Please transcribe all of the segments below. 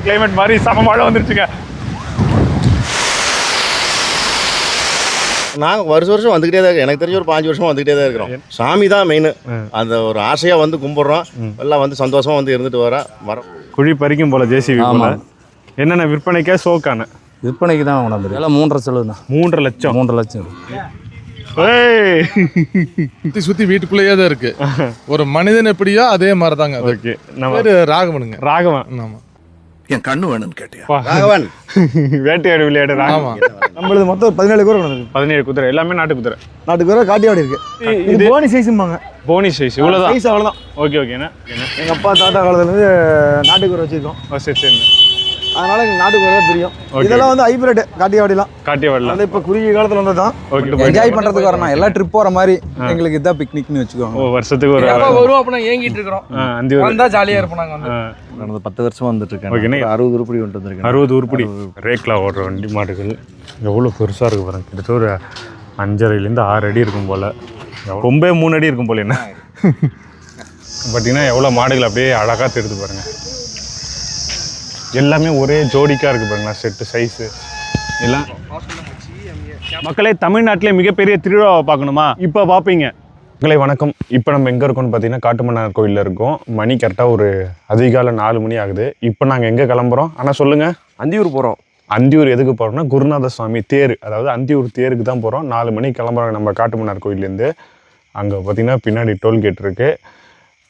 Climate மாதிரி சம மழை வந்துருச்சுங்க. நாங்கள் வருஷம் வந்துக்கிட்டே தான் இருக்கோம். எனக்கு தெரிஞ்ச ஒரு 5 வருஷமாக வந்துக்கிட்டே தான் இருக்கிறோம். சாமி தான் மெயின். அந்த ஒரு ஆசையாக வந்து கும்பிட்றோம். எல்லாம் வந்து சந்தோஷமாக வந்து இருந்துட்டு வரோம். குழி பறிக்கும் போல ஜேசிபி போல. என்னென்ன விற்பனைக்கா ஷோக்கான? விற்பனைக்கு தான் கொண்டாந்து எல்லாம் 3.5 செலவு தான். 3.5 லட்சம். 3.5 லட்சம். சுற்றி வீட்டுக்குள்ளேயே தான் இருக்கு. ஒரு மனிதன் எப்படியோ அதே மாதிரி தாங்க. ஓகே, நம்ம ராகவனுங்க. ராகவன். ஆமாம். என் கண்ணு வேணும்னு கேட்டியா? ராகவன் வேட்டையாடு விளையாடு ராகவன். நம்மளது மொத்தம் 17 குதிரை கொண்டு 17 குதிரை, எல்லாமே நாட்டு குதிரை. நாட்டு குதிரை காட்டியாடி இருக்கு. இது போனி சைஸ்ம்பாங்க. போனி சைஸ் இவ்வளோதான். சைஸ் அவ்வளோதான். Okay okay. என்ன எங்கள் அப்பா தாத்தா காலத்துலேருந்து நாட்டு குதிரை வச்சுருக்கோம். சரி சரி. அதனால எங்களுக்கு நாட்டு குதிரை தெரியும். இதெல்லாம் வந்து ஹைபிரிட் காட்டியாடிலாம். காட்டியாடிலாம் அது இப்போ குறுகிய காலத்தில் வந்தது தான். ஓகே. என்ஜாய் பண்ணுறதுக்கு வரணும். எல்லாம் ட்ரிப் போகிற மாதிரி எங்களுக்கு இதான் பிக்னிக்னு வச்சுக்கோங்க. ஓ, வருஷத்துக்கு ஒரு வரும். அப்போ நான் ஏங்கிட்டு இருக்கிறோம். அந்தியூர் வந்தா ஜாலியாக இருப்போம். நாங்கள் வந்து நடந்த 10 வருஷமா வந்துட்டு இருக்கேன். ஓகே. 60 உருப்படி வந்துட்டு வந்திருக்கேன். 60 உருப்படி ரேக்லா ஓடுற வண்டி மாடுகள் எவ்வளோ பெருசாக இருக்குது பாருங்க. கிட்டத்தட்ட ஒரு 5.5லேருந்து 6 அடி இருக்கும் போல். ரொம்ப 3 அடி இருக்கும் போல். என்ன பார்த்தீங்கன்னா எவ்வளோ மாடுகள் அப்படியே அழகாக தெரியுது பாருங்கள். எல்லாமே ஒரே ஜோடிக்காக இருக்குது பாருங்களா. செட்டு சைஸு எல்லாம். மக்களே, தமிழ்நாட்டிலே மிகப்பெரிய திருவிழாவை பார்க்கணுமா? இப்போ பார்ப்பீங்க. மக்களே வணக்கம். இப்போ நம்ம எங்கே இருக்கோம்னு பார்த்தீங்கன்னா காட்டுமன்னார் கோயிலில் இருக்கோம். மணி கரெக்டாக ஒரு அதிகாலை 4 மணி ஆகுது. இப்போ நாங்கள் எங்கே கிளம்புறோம்? ஆனால் சொல்லுங்கள். அந்தியூர் போகிறோம். அந்தியூர் எதுக்கு போகிறோம்னா குருநாத சுவாமி தேர், அதாவது அந்தியூர் தேருக்கு தான் போகிறோம். 4 மணிக்கு கிளம்புறோம் நம்ம காட்டுமன்னார் கோயிலேருந்து. அங்கே பார்த்தீங்கன்னா பின்னாடி டோல்கேட் இருக்குது.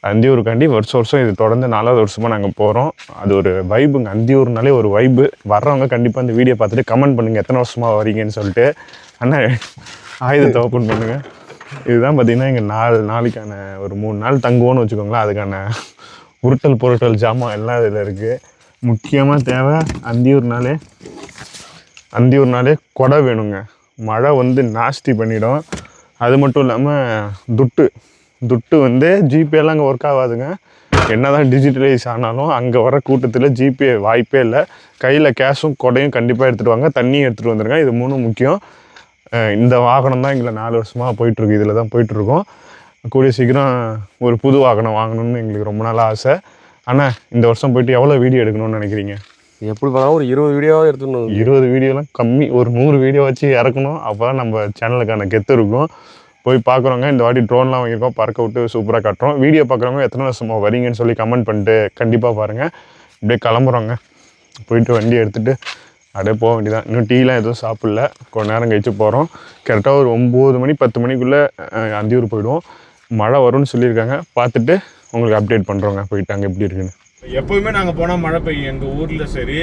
அந்தியூருக்காண்டி வருஷம் இது தொடர்ந்து 4வது வருஷமாக நாங்கள் போகிறோம். அது ஒரு வைபுங்க. அந்தியூர்னாலே ஒரு வைபு. வர்றவங்க கண்டிப்பாக இந்த வீடியோ பார்த்துட்டு கமெண்ட் பண்ணுங்கள் எத்தனை வருஷமாக வரீங்கன்னு சொல்லிட்டு. ஆனால் ஆயுதத்தை ஓப்பன் பண்ணுங்கள். இதுதான் பார்த்திங்கன்னா எங்கள் 4 நாளைக்கான ஒரு 3 நாள் தங்குவோன்னு வச்சுக்கோங்களேன். அதுக்கான உருட்டல் பொருட்கள் ஜாமான் எல்லாம் இதில் இருக்குது. முக்கியமாக தேவை அந்தியூர்னாலே கொடை வேணுங்க. மழை வந்து நாஸ்தி பண்ணிடும். அது மட்டும் இல்லாமல் துட்டு வந்து ஜிபேலாம் அங்கே ஒர்க் ஆகாதுங்க. என்ன தான் டிஜிட்டலைஸ் ஆனாலும் அங்கே வர கூட்டத்தில் ஜிபே வாய்ப்பே இல்லை. கையில் கேஷும் கொடையும் கண்டிப்பாக எடுத்துகிட்டு வாங்க. தண்ணியும் எடுத்துகிட்டு வந்துடுங்க. இது 3 முக்கியம். இந்த வாகனம் தான் எங்களை 4 வருஷமாக போயிட்டுருக்கு. இதில் தான் போயிட்டுருக்கோம். கூடிய சீக்கிரம் ஒரு புது வாகனம் வாங்கணும்னு எங்களுக்கு ரொம்ப நாள் ஆசை. ஆனால் இந்த வருஷம் போயிட்டு எவ்வளோ வீடியோ எடுக்கணும்னு நினைக்கிறீங்க? எப்படி பார்த்தாலும் ஒரு 20 வீடியோவாக எடுத்துக்கணும். 20 வீடியோலாம் கம்மி. ஒரு 100 வீடியோ வச்சு இறக்கணும். அப்போ தான் நம்ம சேனலுக்கான கெத்து இருக்கும். போய் பார்க்குறவங்க இந்த வாட்டி ட்ரோன்லாம் வாங்கியிருக்கோம். பறக்க விட்டு சூப்பராக காட்டுறோம். வீடியோ பார்க்குறவங்க எத்தனை வருஷமாக வரீங்கன்னு சொல்லி கமெண்ட் பண்ணிட்டு கண்டிப்பாக பாருங்கள். இப்படியே கிளம்புறோங்க. போயிட்டு வண்டி எடுத்துகிட்டு அப்படியே போக வேண்டியதான். இன்னும் டீலாம் எதுவும் சாப்பிடல. கொஞ்ச நேரம் கழிச்சு போகிறோம். கரெக்டாக ஒரு 9 மணி 10 மணிக்குள்ளே அந்தியூர் போயிடுவோம். மழை வரும்னு சொல்லியிருக்காங்க. பார்த்துட்டு உங்களுக்கு அப்டேட் பண்ணுறோங்க போயிட்டாங்க எப்படி இருக்குன்னு. எப்போவுமே நாங்கள் போனால் மழை பெய்யும். எங்கள் ஊரில் சரி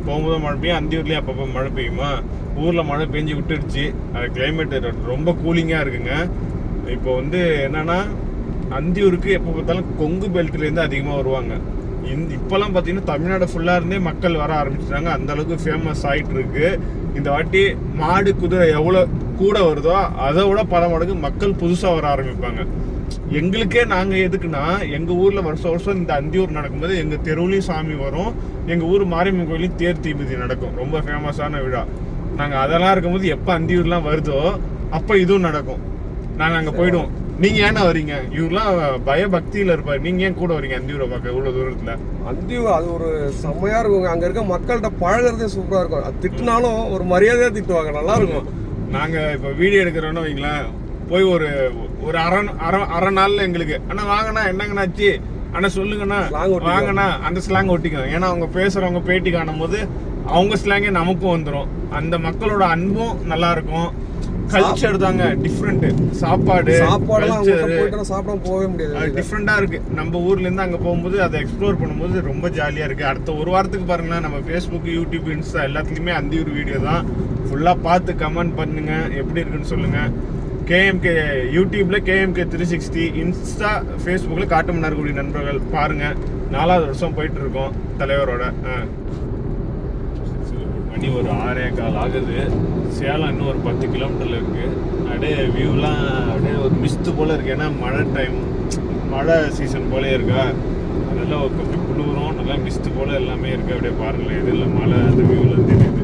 போகும்போது மழை பெய்யும். அந்தியூர்லேயும் அப்பப்போ மழை பெய்யுமா. ஊரில் மழை பெஞ்சு விட்டுடுச்சு. அது கிளைமேட் ரொம்ப கூலிங்காக இருக்குங்க. இப்போ வந்து என்னென்னா அந்தியூருக்கு எப்போ பார்த்தாலும் கொங்கு பெல்ட்லேருந்து அதிகமாக வருவாங்க. இப்போல்லாம் பார்த்தீங்கன்னா தமிழ்நாடு ஃபுல்லாக இருந்தே மக்கள் வர ஆரம்பிச்சிட்டாங்க. அந்தளவுக்கு ஃபேமஸ் ஆகிட்டு இருக்கு. இந்த வாட்டி மாடு குதிரை எவ்வளோ கூட வருதோ அதை விட பல மடங்கு மக்கள் புதுசாக வர ஆரம்பிப்பாங்க. எங்களுக்கே நாங்கள் எதுக்குன்னா எங்கள் ஊரில் வருஷம் இந்த அந்தியூர் நடக்கும்போது எங்கள் தெருவுலையும் சாமி வரும். எங்கள் ஊர் மாரியம்மன் கோயிலையும் தேர் தீமிதி நடக்கும். ரொம்ப ஃபேமஸான விழா. நாங்கள் அதெல்லாம் இருக்கும்போது எப்போ அந்தியூர்லாம் வருதோ அப்போ இதுவும் நடக்கும். நாங்கள் அங்கே போயிடுவோம். நீங்கள் ஏன்னா வரீங்க? இவரெலாம் பயபக்தியில் இருப்பார். நீங்கள் ஏன் கூட வரீங்க அந்தியூரை பார்க்க இவ்வளோ தூரத்தில்? அந்தியூர் அது ஒரு செம்மையாக இருக்குங்க. அங்கே இருக்க மக்கள்கிட்ட பழகிறதே சூப்பராக இருக்கும். அது திட்டினாலும் ஒரு மரியாதையாக திட்டுவாங்க. நல்லா இருக்கும். நாங்கள் இப்போ வீடியோ எடுக்கிறோன்னு வைங்களேன். போய் ஒரு அரை நாளில் எங்களுக்கு அண்ணா வாங்கண்ணா என்னங்கண்ணாச்சு அண்ணா சொல்லுங்கண்ணா வாங்கண்ணா அந்த ஸ்லாங் ஒட்டிக்கும். ஏன்னா அவங்க பேசுகிறவங்க பேட்டி காணும் போது அவங்க ஸ்லாங்கே நமக்கும் வந்துடும். அந்த மக்களோட அன்பும் நல்லா இருக்கும். கல்ச்சர் தாங்க டிஃப்ரெண்ட். சாப்பாடு சாப்பிட போகவே முடியாது. டிஃப்ரெண்டாக இருக்குது. நம்ம ஊர்லேருந்து அங்கே போகும்போது அதை எக்ஸ்ப்ளோர் பண்ணும்போது ரொம்ப ஜாலியாக இருக்குது. அடுத்த ஒரு வாரத்துக்கு பாருங்களேன் நம்ம ஃபேஸ்புக், யூடியூப், இன்ஸ்டா எல்லாத்துலேயுமே அந்தியூர் வீடியோ தான். ஃபுல்லாக பார்த்து கமெண்ட் பண்ணுங்கள் எப்படி இருக்குன்னு சொல்லுங்கள். கேஎம்கே யூடியூப்பில் KMK 360, இன்ஸ்டா ஃபேஸ்புக்கில் காட்டுமன்னார் கோயில் நண்பர்கள் பாருங்கள். 4வது வருஷம் போயிட்டுருக்கோம் தலைவரோட. மணி ஒரு 6:15 ஆகுது. சேலம் இன்னும் ஒரு 10 கிலோமீட்டரில் இருக்குது. அப்படியே வியூலாம் அப்படியே ஒரு மிஸ்ட்டு போல் இருக்குது. ஏன்னா மழை சீசன் போலே இருக்கா. அதெல்லாம் கொஞ்சம் குளிரும். நல்லா மிஸ்ட்டு போல் எல்லாமே இருக்குது. அப்படியே பாருங்களேன். இது இல்லை மழை அந்த வியூவில் தெரியுது.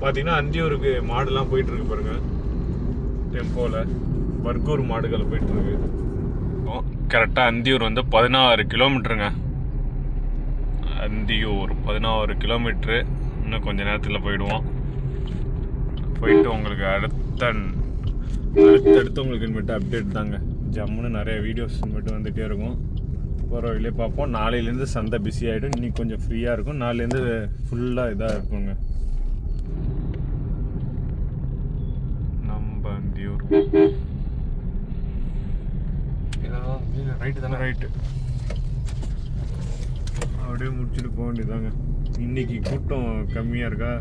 பார்த்தீங்கன்னா அந்தியூருக்கு மாடுலாம் போயிட்டுருக்கு பாருங்கள். டெம்போவில் பர்கூர் மாடுகள் போயிட்டுருக்கு. கரெக்டாக அந்தியூர் வந்து 16 கிலோமீட்டருங்க. அந்தியூர் 16 கிலோமீட்ரு. இன்னும் கொஞ்சம் நேரத்தில் போயிடுவோம். போயிட்டு உங்களுக்கு அடுத்தடுத்து உங்களுக்கு இனிமேட்டு அப்டேட் தாங்க. ஜம்முன்னு நிறைய வீடியோஸ் இனிமேட்டு வந்துகிட்டே இருக்கும். போகிற வழியிலே பார்ப்போம். நாளையிலேருந்து சந்தை பிஸி ஆகிடும். இன்னைக்கு கொஞ்சம் ஃப்ரீயாக இருக்கும். நாளையிலேருந்து ஃபுல்லாக இதாக இருக்குங்க. நம்ம அந்தியூர் ரைட்டு தானே? ரைட்டு. அப்படியே முடிச்சுட்டு போக வேண்டியதாங்க. இன்னைக்கு கூட்டம் கம்மியாக இருக்கா?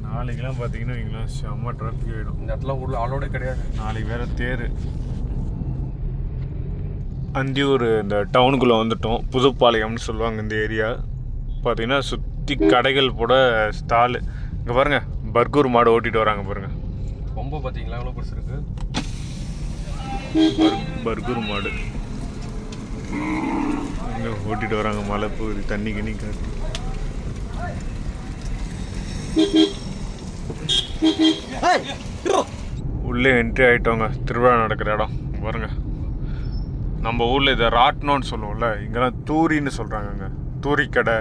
நாளைக்கெல்லாம் பார்த்தீங்கன்னா இங்கெல்லாம் செம்ம டிராஃபிக் ஆகிடும். இந்த இடத்துல உள்ள ஆளோட கிடையாது. நாளைக்கு வேறு தேர். அந்தியூர் இந்த டவுனுக்குள்ளே வந்துட்டோம். புதுப்பாளையம்னு சொல்லுவாங்க இந்த ஏரியா. பார்த்தீங்கன்னா சுற்றி கடைகள் போட ஸ்டாலு. இங்கே பாருங்கள், பர்கூர் மாடு ஓட்டிகிட்டு வராங்க பாருங்கள். ரொம்ப பார்த்தீங்களா எவ்வளோ பெருசு இருக்குது? பர்கூர் மாடு இங்கே ஓட்டிகிட்டு வராங்க. மழை போகுது, தண்ணி கிண்ணி காட்டு. உள்ளே என்ட்ரி ஆகிட்டோங்க. திருவிழா நடக்கிற இடம் பாருங்க. நம்ம ஊரில் இதை ராட்னோன்னு சொல்லுவோம்ல, இங்கெல்லாம் தூரின்னு சொல்கிறாங்கங்க. தூரிக்கடை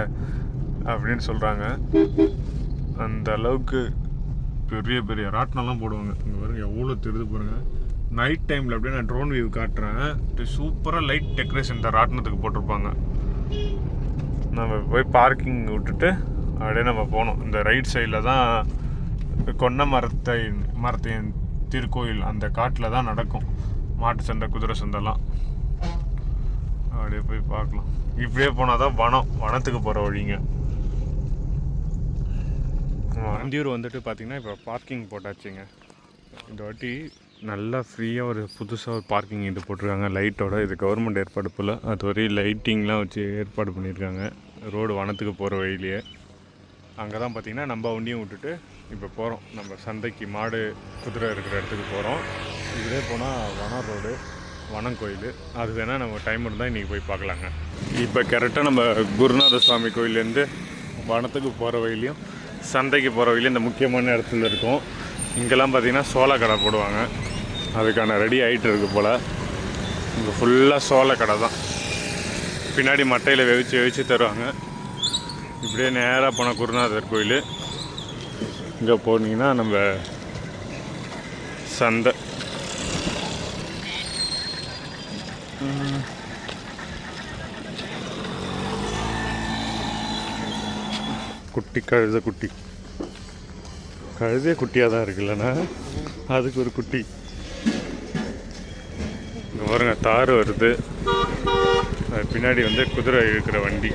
அப்படின்னு சொல்கிறாங்க. அந்த அளவுக்கு பெரிய பெரிய ராட்னம்லாம் போடுவாங்க. இங்கே பாருங்க எவ்வளோ தெரியுது பாருங்கள். நைட் டைமில் அப்படியே நான் ட்ரோன் வியூ காட்டுறேன். சூப்பராக லைட் டெக்கரேஷன் இந்த ராட்னத்துக்கு போட்டிருப்பாங்க. நம்ம போய் பார்க்கிங் விட்டுட்டு அப்படியே நம்ம போனோம். இந்த ரைட் சைடில் தான் கொன்ன மரத்தையின் திருக்கோயில், அந்த காட்டில் தான் நடக்கும் மாட்டு சந்தை, குதிரை சந்தைலாம். அப்படியே போய் பார்க்கலாம். இப்படியே போனால் தான் வனத்துக்கு போகிற வழிங்க. அந்தியூர் வந்துட்டு பார்த்திங்கன்னா இப்போ பார்க்கிங் போட்டாச்சுங்க. இந்த வாட்டி நல்லா ஃப்ரீயாக ஒரு புதுசாக ஒரு பார்க்கிங் இது போட்டிருக்காங்க லைட்டோட. இது கவர்மெண்ட் ஏற்பாடு போல். அது வரையும் லைட்டிங்லாம் வச்சு ஏற்பாடு பண்ணியிருக்காங்க ரோடு வனத்துக்கு போகிற வழியிலேயே. அங்கே தான் பார்த்திங்கன்னா நம்ம வண்டியும் விட்டுட்டு இப்போ போகிறோம். நம்ம சந்தைக்கு மாடு குதிரை இருக்கிற இடத்துக்கு போகிறோம். இதிலே போனால் வனம் ரோடு, வனம் கோயில். அது வேணால் நம்ம டைம் இருந்தால் இன்றைக்கி போய் பார்க்கலாங்க. இப்போ கரெக்டாக நம்ம குருநாத சுவாமி கோயிலேருந்து வனத்துக்கு போகிற வழியிலையும் சந்தைக்கு போகிற வழியிலையும் இந்த முக்கியமான இடத்துல இருக்கும். இங்கெல்லாம் பார்த்திங்கன்னா சோளக்கடை போடுவாங்க. அதுக்கான ரெடி ஆகிட்டு இருக்கு போல். இங்கே ஃபுல்லாக சோளக்கடை தான். பின்னாடி மட்டையில் வெவிச்சு தருவாங்க. இப்படியே நேராக போனால் குருநாதர் கோயில். இங்கே போனீங்கன்னா நம்ம சந்தை. குட்டி கழுதே குட்டியாக தான் இருக்குல்லண்ணா. அதுக்கு ஒரு குட்டி. இங்கே பாருங்க தார் வருது. அது பின்னாடி வந்து குதிரை இழுக்கிற வண்டி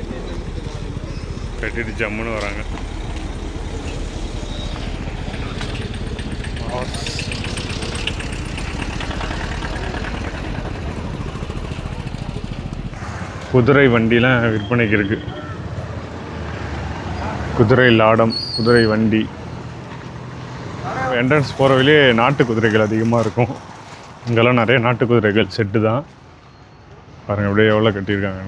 கட்டிட்டு ஜம்முன்னு வராங்க. குதிரை வண்டிலாம் விற்பனைக்கு இருக்குது. குதிரை லாடம், குதிரை வண்டி. என்ட்ரன்ஸ் போகிற வழியே நாட்டு குதிரைகள் அதிகமாக இருக்கும். இங்கெல்லாம் நிறைய நாட்டு குதிரைகள் செட்டு தான். பாருங்கள் அப்படியே எவ்வளோ கட்டியிருக்காங்க.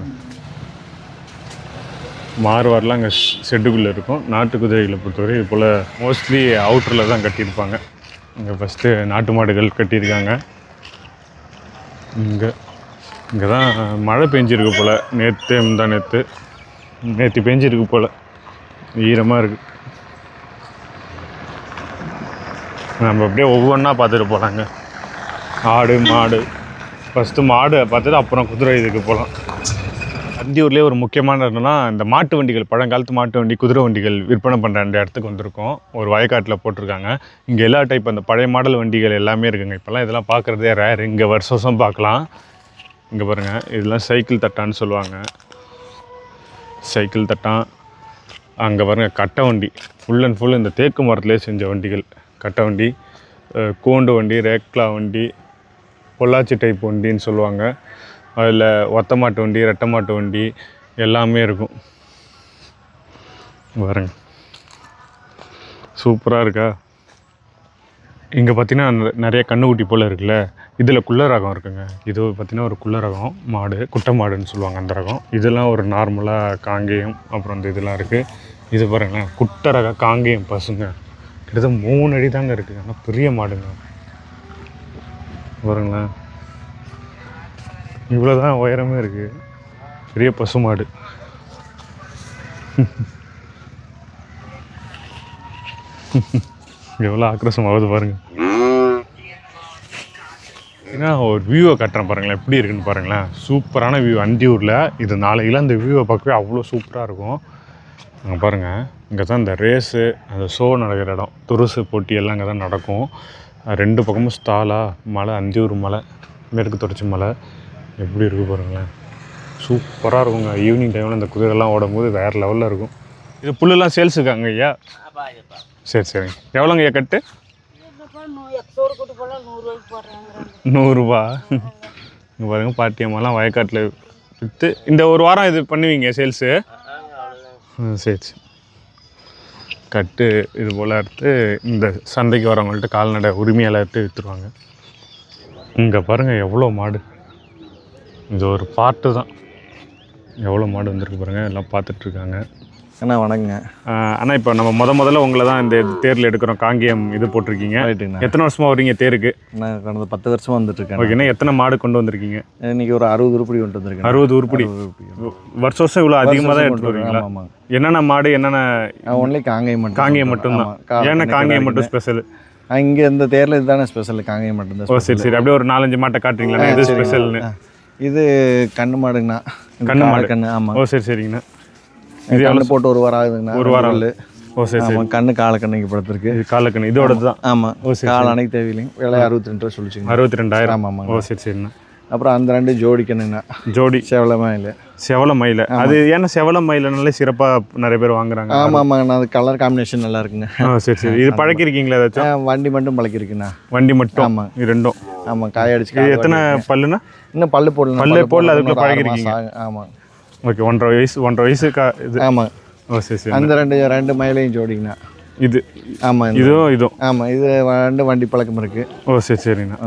மார்வாரெலாம் அங்கே செட்டுக்குள்ளே இருக்கும். நாட்டு குதிரைகளை பொறுத்தவரை இது போல் மோஸ்ட்லி அவுட்டரில் தான் கட்டியிருப்பாங்க. இங்கே ஃபஸ்ட்டு நாட்டு மாடுகள் கட்டியிருக்காங்க. இங்கே தான் மழை பெஞ்சிருக்கு போல். நேற்று பெஞ்சிருக்கு போல். ஈரமாக இருக்குது. நம்ம அப்படியே ஒவ்வொன்றா பார்த்துட்டு போகலாங்க. ஆடு மாடு ஃபஸ்ட்டு மாடு பார்த்துட்டு அப்புறம் குதிரை இதுக்கு போகலாம். அந்தியூர்லேயே ஒரு முக்கியமான இடம்னா இந்த மாட்டு வண்டிகள், பழங்காலத்து மாட்டு வண்டி, குதிரை வண்டிகள் விற்பனை பண்ணுற அந்த இடத்துக்கு வந்திருக்கோம். ஒரு வயக்காட்டில் போட்டிருக்காங்க. இங்கே எல்லா டைப் அந்த பழைய மாடல் வண்டிகள் எல்லாமே இருக்குங்க. இப்போல்லாம் இதெல்லாம் பார்க்குறதே ரேர். இங்கே வருஷம் பார்க்கலாம். இங்கே பாருங்கள், இதெல்லாம் சைக்கிள் தட்டான்னு சொல்லுவாங்க. சைக்கிள் தட்டான். அங்கே பாருங்கள் கட்டை வண்டி, ஃபுல் அண்ட் ஃபுல் இந்த தேக்கு மரத்துலேயே செஞ்ச வண்டிகள். கட்டை வண்டி, கோண்டு வண்டி, ரேக்லா வண்டி, பொள்ளாச்சி டைப் வண்டின்னு சொல்லுவாங்க. அதில் ஒத்த மாட்டு வண்டி, ரெட்டை மாட்டு வண்டி எல்லாமே இருக்கும். பாருங்க சூப்பராக இருக்கா. இங்கே பார்த்தீங்கன்னா நிறைய கண்ணுக்குட்டி போல் இருக்குல்ல. இதில் குள்ள ரகம் இருக்குங்க. இது பார்த்திங்கன்னா ஒரு குள்ள ரகம் மாடு, குட்டை மாடுன்னு சொல்லுவாங்க அந்த ரகம். இதெல்லாம் ஒரு நார்மலாக காங்கேயம், அப்புறம் இந்த இதெல்லாம் இருக்குது. இது பாருங்களேன், குட்டை ரகம் காங்கேயம் பசுங்க. கிட்டத்தட்ட 3 அடி தாங்க இருக்குது. ஆனால் பெரிய மாடுங்க. பாருங்களேன், இவ்வளோ தான் உயரமே இருக்குது. பெரிய பசு மாடு. எவ்வளோ ஆக்ரோஷமாகுது பாருங்க. ஏன்னா ஒரு வியூவை கட்டுறேன் பாருங்களேன், எப்படி இருக்குன்னு பாருங்களேன். சூப்பரான வியூ அந்தியூரில். இது நாளைக்கு அந்த வியூவை பார்க்கவே அவ்வளோ சூப்பராக இருக்கும். அங்கே பாருங்கள், இங்கே தான் இந்த ரேஸு அந்த ஷோ நடக்கிற இடம், துருசு போட்டி எல்லாம் இங்கே தான் நடக்கும். 2 பக்கமும் ஸ்டாலாக மலை, அந்தியூர் மலை, மேற்கு தொடர்ச்சி மலை எப்படி இருக்குது பாருங்களேன். சூப்பராக இருக்குங்க. ஈவினிங் டைமில் இந்த குதிரைலாம் ஓடும்போது வேறு லெவலில் இருக்கும். இது புல்லெல்லாம் சேல்ஸுக்காங்க ஐயா? சரி சரிங்க. எவ்வளோங்க ஐயா கட்டு? 100 ரூபா. இங்கே பாருங்கள், பாட்டியம்மாலாம் வயக்காட்டில் விற்று இந்த ஒரு வாரம் இது பண்ணுவீங்க சேல்ஸு? சரி சரி. கட்டு இது போல் எடுத்து இந்த சந்தைக்கு வரவங்கள்ட்ட கால்நடை உரிமையாளர்கிட்ட விற்றுருவாங்க. இங்கே பாருங்கள் எவ்வளோ மாடு. இது ஒரு பாட்டு தான். எவ்வளோ மாடு வந்திருக்கு பாருங்கள், எல்லாம் பார்த்துட்ருக்காங்க. அண்ணா வணக்கங்க. ஆனால் இப்போ நம்ம முதல்ல உங்களை தான் இந்த தேரில் எடுக்கிறோம். காங்கேயம் இது போட்டிருக்கீங்க. ரைட்டுங்கண்ணா. எத்தனை வருஷமாக வரீங்க தேருக்கு? நான் கடந்த 10 வருஷமாக வந்துட்டுருக்கேன். ஓகேண்ணா. எத்தனை மாடு கொண்டு வந்திருக்கீங்க? இன்றைக்கி ஒரு 60 உருப்படி கொண்டு வந்திருக்கேன். 60 உருப்படி. வருஷம் இவ்வளோ அதிகமாக தான் எடுத்துகிட்டு வரீங்களா? ஆமாம். என்னென்ன மாடு, என்னென்ன? ஒன்லி காங்கேயம் மட்டும். காங்கேயம் மட்டும்தான். ஏன்னா காங்கேயம் மட்டும் ஸ்பெஷல்? இங்கே இந்த தேரில் இதுதானே ஸ்பெஷல், காங்கேயம் மட்டும்தான். ஓ சரி சரி. அப்படியே ஒரு 4-5 மாட்டை காட்டுறீங்களா இது ஸ்பெஷல்னு? இது கண்ணு மாடுங்கண்ணா. கண்ணு மாடு. கண்ணு. ஆமாம். ஓ சரி சரிங்கண்ணா. இது கண்ணு போட்டு 1 வாரம் ஆகுதுங்கண்ணா. 1 வாரம். ஓ சரி சரி. ஆமாம். கண்ணு காலக்கண்ணைக்கு படுத்துருக்கு. இது காலக்கண்ணு இதோடது தான்? ஆமாம். ஓ சரி. கால் அணைக்கு தேவையில்லைங்க. விலை 62 ரூபா சொல்லிச்சுங்க. 62,000. ஆமாம் ஆமாம். ஓ சரி சரிண்ணா. அப்புறம் அந்த 2 ஜோடி கண்ணுங்கண்ணா. ஜோடி செவல மயில். செவல மயில். அது ஏன்னா செவல மயிலனாலே சிறப்பாக நிறைய பேர் வாங்குறாங்க. ஆமாம் ஆமாங்கண்ணா. அது கலர் காம்பினேஷன் நல்லா இருக்குங்க. ஓ சரி சரி. இது பழக்கிருக்கீங்களா ஏதாச்சும்? வண்டி மட்டும் பழக்கிருக்குண்ணா. வண்டி மட்டும்? ஆமாம். இது ரெண்டும்? ஆமாம். காயடிச்சு. இது எத்தனை பல்லுண்ணா? இன்னும் பல்லு போடல. பல்லு போடல, அதுக்குள்ள பழகிருக்கீங்க. ஆமாம். ஓகே. 1.5 வயசு இது? ஆமாம். ஓ சரி சரி. அந்த 2 மயிலையும் ஜோடிங்கண்ணா. இது? ஆமாம். இதுவும்? ஆமாம். இது 2 வண்டி பழக்கம் இருக்குது. ஓ சரி சரிண்ணா.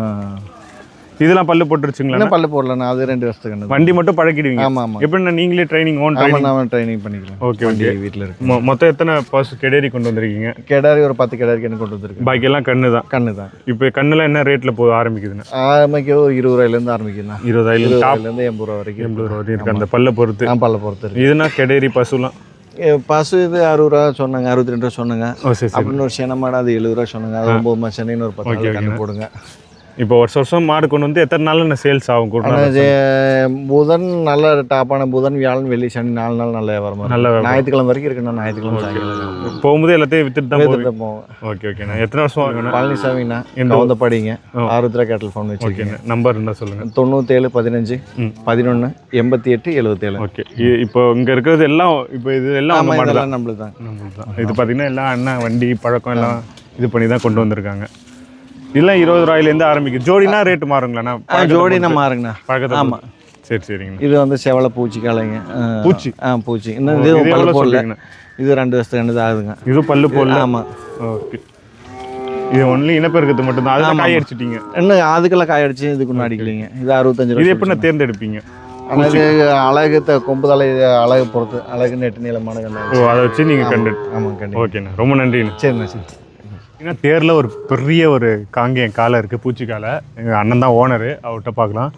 இதெல்லாம் பல்லு போட்டுருச்சுங்களா? இன்னும் பல்லு போடலண்ணா. அது 2 வருஷத்துக்கு. வண்டி மட்டும் பழக்கிடுவீங்க? ஆமாம் ஆமாம். எப்படின்னா நீங்களே ட்ரைனிங், ஓன் ஆமாம். ட்ரைனிங்? நான் ட்ரைனிங் பண்ணிக்கலாம். ஓகே வண்டி ஓகே. வீட்டில் இருக்கு. மொத்தம் எத்தனை கெடேரி கொண்டு வந்திருக்கீங்க? கெடாரி ஒரு 10 கெடாரி எனக்கு கொண்டு வந்திருக்கு. பாக்கி எல்லாம் கண்ணு தான்? கண்ணு தான். இப்போ கண்ணுலாம் என்ன ரேட்டில் போக ஆரம்பிக்குதுண்ணா? ஆரம்பிக்க ஒரு 20 ரூபாயிலேருந்து ஆரம்பிக்குதுண்ணா. 20,000 20,000 80 ரூபா வரைக்கும். 80 ரூபா வரைக்கும் இருக்குது அந்த பல்லை பொறுத்து. பல்ல பொறுத்து இருக்கு. இதுனா கெடேரி பசுலாம்? பசு இது 60 ரூபா சொன்னாங்க, 62 ரூபா சொன்னாங்க. ஓ சரி சரி. அப்படின்னு ஒரு சேன மாடு அது 70 ரூபா சொன்னாங்க. அது 9 மாதம் சென்னைன்னு ஒரு 10 நாள் கண்ணு போடுங்க. இப்போ வருஷம் மாடு கொண்டு வந்து எத்தனை நாள் சேல்ஸ் ஆகும்? புதன் நல்ல டாப்பான புதன், வியாழன், வெள்ளி, சனி 4 நாள் நல்ல வியாபாரம். நல்ல ஞாயிற்றுக்கிழமை வரைக்கும் இருக்குண்ணா. ஞாயிற்றுக்கிழமை சாயங்காலம் போகும்போது எல்லாத்தையும் வித்துட்டு தான் போவோம். ஓகே ஓகேண்ணா. எத்தனை வருஷம்? பழனிசாமிண்ணா. எந்த படிங்க ஆருத்ரா கேட்டல் ஃபார்ம் வச்சுருக்கேன். நம்பர் இருந்தால் சொல்லுங்கள். 97 15 11 88 77. ஓகே. இப்போ இங்கே இருக்கிறது எல்லாம் இப்போ இது எல்லாம் இதெல்லாம் நம்மளுக்கு தான். இது பார்த்தீங்கன்னா எல்லாம் அண்ணா வண்டி பழக்கம் எல்லாம் இது பண்ணி தான் கொண்டு வந்திருக்காங்க. இதெல்லாம் 20 ரூபாயிலேருந்து ஆரம்பிக்கும். ஜோடினா ரேட்டு மாறுங்களாண்ணா? ஜோடினா மாறுங்கண்ணா. பழக்கத்தை? ஆமாம். சரி சரிங்க. இது வந்து செவலை பூச்சி காலைங்க. பூச்சி? பூச்சி. இன்னும் இது பல்லு போடல. இது 2 வருஷத்துக்கு 2 தான் ஆகுதுங்க. இது பல்லு போடல? ஆமாம். ஓகே. இது ஒன்லி இனப்பெருக்கத்து மட்டும்தான்? அதெல்லாம் காய் அடிச்சிட்டீங்க? இன்னும் அதுக்கெல்லாம் காய் அடிச்சு இதுக்கு ஒன்றும் அடிக்கலைங்க. இது 65 ரூபா. இது எப்படி தேர்ந்தெடுப்பீங்க? அது அழகு கொம்பு தலை அழகு பொறுத்து. அழகு நெட்டு நீளமான கண்ணு. ஓ அதை வச்சு நீங்கள் கண்டு? ஆமாம் கண்டிப்பாக. ஓகேண்ணா. ரொம்ப நன்றிண்ணா. சரிண்ணா சரி. ஏன்னா தேரில் ஒரு பெரிய ஒரு காங்கேயம் காலை இருக்குது, பூச்சி காலை. எங்கள் அண்ணன் தான் ஓனரு, அவர்கிட்ட பார்க்கலாம்.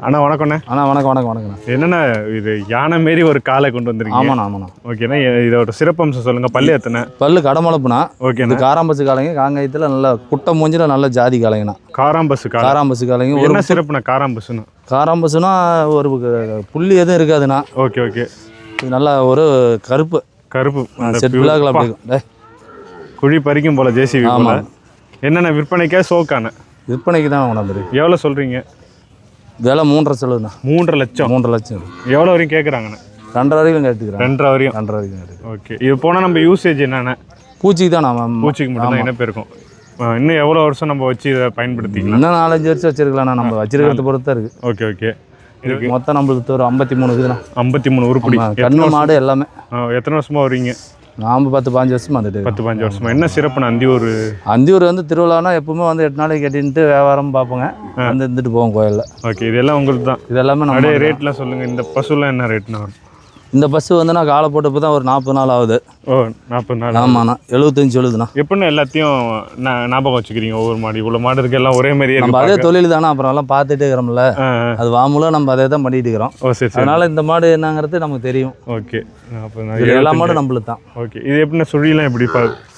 அண்ணா வணக்கண்ணே. அண்ணா வணக்கம் வணக்கம் வணக்கண்ணா. என்னண்ணா இது யானை மாரி ஒரு காலை கொண்டு வந்திருக்கீங்க? ஆமாண்ணா ஆமாண்ணா. ஓகேண்ணா. இதோட சிறப்பம்சம் சொல்லுங்கள். பல்லு எத்தனை? பல்லு கடமளப்புண்ணா. ஓகே. இது காராம்பசு காலைங்க. காங்காயத்தில் நல்ல குட்டை மூஞ்சில் நல்ல ஜாதி காலைங்கண்ணா. காராம்பசு காலை? காராம்பசு காலைங்க. என்ன சிறப்புண்ணா காராம்பசுன்னு? காராம்பசுனா ஒரு புள்ளி எதுவும் இருக்காதுண்ணா. Okay okay. இது நல்லா ஒரு கருப்பு செட் பிளாக்ல அப்படி இருக்கும். குழி பறிக்கும் போல ஜேசிபி போல. என்னென்ன விற்பனைக்கா ஷோக்கான? விற்பனைக்கு தான் கொண்டாந்துருக்கு. எவ்வளோ சொல்கிறீங்க விலை? 3.5 செலவுண்ணா. 3.5 லட்சம்? 3.5 லட்சம். எவ்வளோ வரைக்கும் கேட்குறாங்கண்ணா? 2.5 வரைக்கும் கேட்டுக்கிறேன். 2.5 வரையும்? 2.5 வரைக்கும் கேட்டுக்கிறேன். ஓகே. இது போனால் நம்ம யூசேஜ் என்னென்ன? பூச்சிக்கு தான் நம்ம பூச்சிக்கு மட்டும் தான் இனப்பு இருக்கும். இன்னும் எவ்வளோ வருஷம் நம்ம வச்சு இதை பயன்படுத்திக்கலாம்? இன்னும் 4-5 வருஷம் வச்சிருக்கலாம்ண்ணா. நம்ம வச்சிருக்கிறத பொறுத்து தான் இருக்குது. Okay okay. மொத்தம் நம்மளுக்கு ஒரு 53 இருக்குதுண்ணா. 53 உருப்படி? கண்ணு மாடு எல்லாமே. எத்தனை வருஷமா வரீங்க? நாம் 10-15 வருஷமா வந்துட்டு. 10-15 வருஷமா. என்ன சிறப்புண்ணா அந்தியூர் வந்து திருவிழானா எப்பவுமே வந்து 8 நாளைக்கு கட்டின்ட்டு வியாபாரம் பார்ப்போங்க. வந்து இருந்துட்டு போவோம் கோயிலில். ஓகே. இதெல்லாம் உங்களுக்கு தான்? இது எல்லாமே நம்ம ரேட்லாம் சொல்லுங்கள். இந்த பசுலாம் என்ன ரேட்னா வரும்? இந்த பஸ் வந்துண்ணா காலை போட்டு இப்போ தான் ஒரு 40 நாள் ஆகுது. ஓ 40 நாள். ஆமாண்ணா 75 எழுதுண்ணா. எப்படின்னு எல்லாத்தையும் ஞாபகம் வச்சுக்கிறீங்க? ஒவ்வொரு மாடு இவ்வளோ மாடு இருக்கு, எல்லாம் ஒரே மாதிரியே நம்ம அதே இருக்கு. தொழில் தானே, அப்புறம் எல்லாம் பார்த்துட்டே இருக்கிறோம்ல, அது வாமுல நம்ம அதே தான் பண்ணிட்டு இருக்கிறோம். ஓ சரி சரி. அதனால இந்த மாடு என்னங்கிறது நமக்கு தெரியும். ஓகே. அப்போ எல்லா மாடும் நம்மளுக்கு தான். ஓகே. இது எப்படின்னா சுழியெல்லாம் எப்படி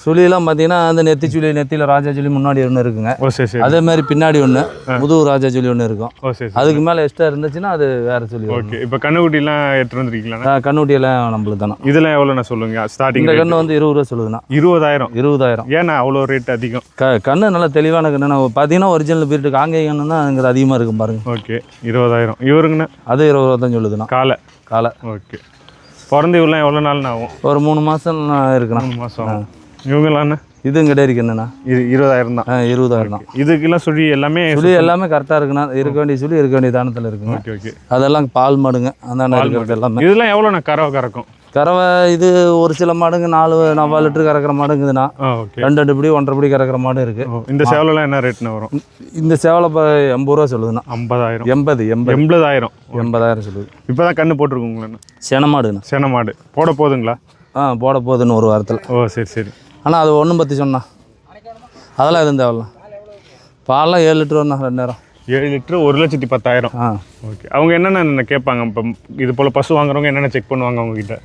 சுழியெல்லாம் பார்த்தீங்கன்னா அந்த நெத்தி சுழி, நெத்தியில் ராஜா சுழி முன்னாடி ஒன்று இருக்குங்க. ஓ சரி சரி. அதே மாதிரி பின்னாடி ஒன்று முதுகு ராஜா சுழி ஒன்று இருக்கும். ஓ சரி. அதுக்கு மேலே எக்ஸ்ட்ரா இருந்துச்சுன்னா அது வேற சொல்லி. ஓகே. இப்போ கண்ணுக்குட்டிலாம் எடுத்துட்டு வந்துருக்கீங்களா? கண்ணுட்டியெல்லாம் நம்மளுக்கு தானே. இதெல்லாம் எவ்வளோண்ணா சொல்லுங்க ஸ்டார்டிங்? இந்த கண்ணு வந்து 20 ரூபா சொல்லுதுண்ணா. 20,000. ஏன்னா அவ்வளோ ரேட் அதிகம்? கண்ணு நல்லா தெளிவான கண்ணு. நான் பார்த்தீங்கன்னா ஒரிஜினல் பீட்டு காங்கேய கண்ணுன்னா அங்கே அதிகமாக இருக்கும் பாருங்க. ஓகே. 20,000. இவருங்கண்ணா? அது 20 ரூபா தான் சொல்லுதுண்ணா. காலை. ஓகே. பிறந்து இவரெலாம் எவ்வளோ நாள்ண்ணா ஆகும்? ஒரு 3 மாதம் இருக்குண்ணா. 3 மாதம் ஆகும். இவங்களாண்ணா? இதுவும் கிடையாது என்னண்ணா. இது 20,000 தான். 20,000 தான். இதுக்கெல்லாம் சுழி எல்லாமே எல்லாமே கரெக்டாக இருக்குண்ணா. இருக்க வேண்டிய சுழி இருக்க வேண்டிய தானத்தில் இருக்குங்க. Okay okay. அதெல்லாம் பால் மாடுங்க அந்த இருக்கிறது எல்லாமே. இதெல்லாம் எவ்வளோண்ணா கறவை கறக்கும்? கறவை இது ஒரு சில மாடுங்க 4 லிட்டர் கறக்கிற மாடுங்குதுண்ணா. ஓகே. 2 படி 1.5 படி கறக்கிற மாடு இருக்கு. இந்த சேவலாம் என்ன ரேட்னா வரும்? இந்த சேவலை 80 ரூபா சொல்லுதுண்ணா. 50,000. 80,000 சொல்லுது. இப்போ தான் கண்ணு போட்டிருக்குங்களா? சென மாடுண்ணா. சென மாடு போட போதுங்களா? போட போகுதுன்னு ஒரு வாரத்தில். ஓ சரி சரி. ஆனால் அது ஒன்றும் பற்றி சொன்னா அதெல்லாம் எதுவும் தேவையில்ல. பால்லாம் 7 லிட்டர் வரணும் 2 நேரம். 7 லிட்டர் 1,10,000. ஓகே. அவங்க என்னென்ன கேட்பாங்க இப்போ இது போல் பசு வாங்குறவங்க என்னென்ன செக் பண்ணுவாங்க அவங்ககிட்ட?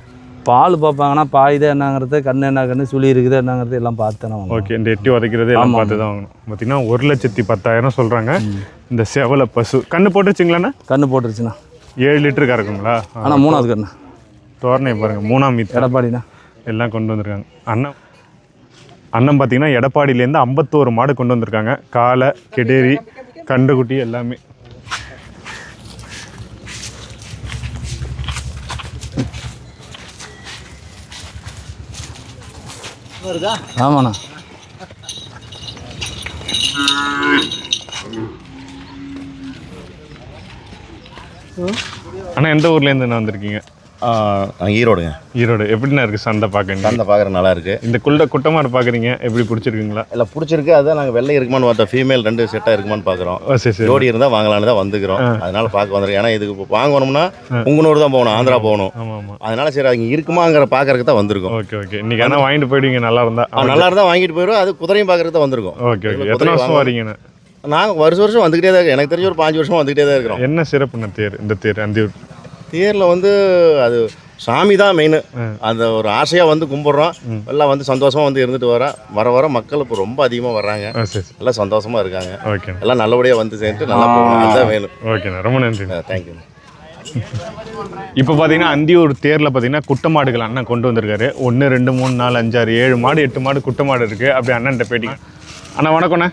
பால் பார்ப்பாங்கன்னா பாயுதே என்னங்கிறது, கண்ணு என்ன கண்ணு, சுழி இருக்குது என்னங்கிறது எல்லாம் பார்த்து தானே வாங்கணும். ஓகே. இந்த எட்டி உதைக்கிறது எல்லாம் பார்த்து தான் வாங்கணும். பார்த்தீங்கன்னா 1,10,000 சொல்கிறாங்க இந்த செவலை பசு. கண்ணு போட்டுருச்சுங்களாண்ணா? கண்ணு போட்டுருச்சுண்ணா. 7 லிட்டரு கறக்குங்களா? ஆனால் 3வது கண்ணு தோரணையை பாருங்கள். 3ஆம் மீட் எடப்பாடிண்ணா எல்லாம் கொண்டு வந்திருக்காங்க. அண்ணன் பார்த்தீங்கன்னா எடப்பாடியிலேருந்து 51 மாடு கொண்டு வந்திருக்காங்க. காளை, கெடேரி, கண்டுக்குட்டி எல்லாமே. ஆமாண்ணா. அண்ணா எந்த ஊர்லேருந்து வந்திருக்கீங்க? ஈரோடுங்க. ஈரோடு. எப்படிண்ணா இருக்குது சந்தை பார்க்க? சந்தை பார்க்குற நல்லா இருக்குது. இந்த குட்டமாடு பார்க்குறீங்க, எப்படி பிடிச்சிருக்குங்களா? இல்லை பிடிச்சிருக்கு. அதுதான் நாங்கள் வெள்ளை இருக்குமான்னு பார்த்தோம், ஃபீமேல் 2 செட்டாக இருக்குமான்னு பார்க்குறோம். சரி சரி. ஜோடி இருந்தால் வாங்கலான்னு தான் வந்துக்கிறோம். அதனால பார்க்க வந்துருக்கோம். ஏன்னா இதுக்கு இப்போ வாங்கணும்னா உங்கனூர் தான் போகணும், ஆந்திரா போகணும். ஆமாம் ஆமாம். அதனால சரி அங்கே இருக்குமாங்கிற பார்க்கறதுக்கு தான் வந்திருக்கோம். Okay okay. இன்றைக்கி ஆனால் வாங்கிட்டு போயிடுவீங்க நல்லா இருந்தால்? நல்லா இருந்தால் வாங்கிட்டு போயிடும். அது குதிரையும் பார்க்கறதுக்கு தான் வந்திருக்கோம். Okay okay. எத்தனை வருஷம் வரீங்கண்ணா? நாங்கள் வருஷம் வந்துக்கிட்டே தான் இருக்கோம். எனக்கு தெரிஞ்ச ஒரு 5 வருஷமாக வந்துக்கிட்டே தான் இருக்கிறோம். என்ன சிறப்புண்ணா தேர்? இந்த தேர் அந்த தேரில் வந்து அது சாமி தான் மெயின். அந்த ஒரு ஆசையாக வந்து கும்பிட்றோம். எல்லாம் வந்து சந்தோஷமாக வந்து இருந்துட்டு வர மக்கள் இப்போ ரொம்ப அதிகமாக வர்றாங்க. எல்லாம் சந்தோஷமாக இருக்காங்க. ஓகே. எல்லாம் நல்லபடியாக வந்து சேர்ந்து நல்லா போகணும். அதுதான் வேணும். ஓகேண்ணா, ரொம்ப நன்றி. தேங்க்யூ. இப்போ பார்த்தீங்கன்னா அந்தியூர் தேரில் பார்த்தீங்கன்னா குட்டை மாடுகள் அண்ணன் கொண்டு வந்திருக்காரு. 1 2 3 4 5 6 7 மாடு 8 மாடு குட்டை மாடு இருக்குது. அப்படி அண்ணன்ட்ட பேட்டிங்க. அண்ணா வணக்கம்ண்ணா.